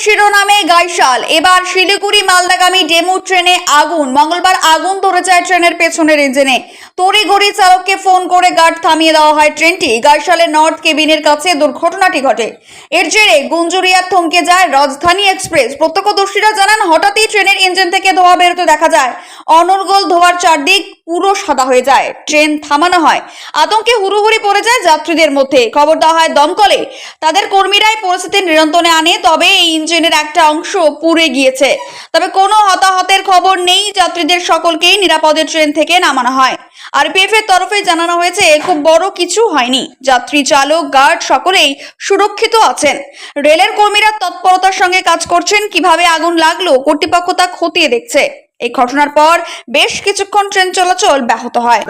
শিরোনামে গাইশাল। এবার শিলিগুড়ি মালদাগামী ডেমু ট্রেনে আগুন। মঙ্গলবার আগুন ধরে যায় ট্রেনের পেছনের ইঞ্জিনে। তড়িঘড়ি চালককে ফোন করে গার্ড থামিয়ে দেওয়া হয় ট্রেনটি। গাইশালের নর্থ কেবিনের কাছে দুর্ঘটনাটি ঘটে। এর জেরে গুঞ্জুরিয়া থমকে যায় রাজধানী এক্সপ্রেস। প্রত্যক্ষদর্শীরা জানান, হঠাৎই ট্রেনের ইঞ্জিন থেকে ধোঁয়া বেরোতে দেখা যায়। অনর্গল ধোঁয়ার চারদিক পুরো সাদা হয়ে যায়। ট্রেন থামানো হয়। আতঙ্কে হুড়োহুড়ি পড়ে যায় যাত্রীদের মধ্যে। খবর দেওয়া হয় দমকলে। তাদের কর্মীরাই পরিস্থিতি নিয়ন্ত্রণে আনে। তবে এই ইঞ্জিনের একটা অংশ পুড়ে গিয়েছে। তবে কোনো হতাহতের খবর নেই। যাত্রীদের সকলকেই নিরাপদে ট্রেন থেকে নামানো হয়। আরপিএফ এর তরফে জানানো হয়েছে, খুব বড় কিছু হয়নি। যাত্রী, চালক, গার্ড সকলেই সুরক্ষিত আছেন। রেলের কর্মীরা তৎপরতার সঙ্গে কাজ করছেন। কিভাবে আগুন লাগলো কর্তৃপক্ষ তা খতিয়ে দেখছে। এই ঘটনার পর বেশ কিছুক্ষণ ট্রেন চলাচল ব্যাহত হয়।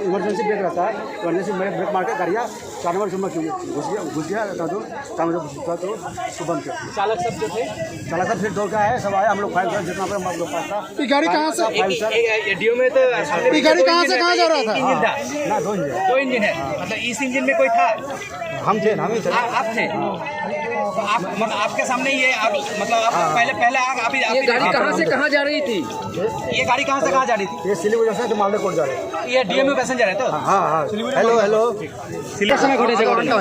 इमरजेंसी ब्रेक रहता है तो इमरजेंसी ब्रेक मार के गाड़ियाँ 4 नंबर घुस गया तो बंद किया। चालक सब जो थे, चालक फिर दौड़ के आए, सब आए, हम लोग फाइव स्टार जितना हम लोग पास था। ये गाड़ी कहाँ से डीओ में तो सामने ये गाड़ी कहाँ से कहाँ जा रहा था? इंजन था, ना दो इंजन 2 इंजन है। मतलब इस इंजन में कोई था? हम थे, हम ही थे। आप थे? तो आप मतलब आपके सामने ये आप मतलब आप पहले आप ये गाड़ी कहाँ से कहाँ जा रही थी? ये गाड़ी कहाँ से कहाँ जा रही थी? ये सिलीगुड़ी से मालदह कोर्ट जा रहे हैं। ये डीओ में पैसेंजर है तो? हाँ हाँ, हेलो हेलो। সময় ঘটেছে ঘটনা?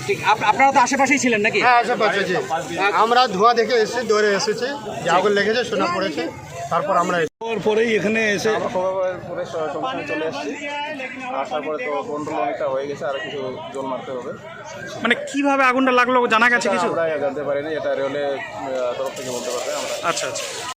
ঠিক, আপনারা তো আশেপাশেই ছিলেন নাকি? হ্যাঁ, আশেপাশে জি। আমরা ধোঁয়া দেখে এসেছি, দৌড়ে এসেছি, যে আগুন লেগেছে শোনা পড়েছে, তারপর আমরা পরেই এখানে এসে আমরা খবর পরে সঙ্গে চলে এসেছি। আসার পরে তো কন্ট্রোল অনেকটা হয়ে গেছে, আর কিছু জোন মারতে হবে। মানে কিভাবে আগুনটা লাগলো জানা গেছে কিছু? আমরা জানতে পারিনি, এটা রেলের তরফ থেকে বলতে পারবে আমরা। আচ্ছা আচ্ছা।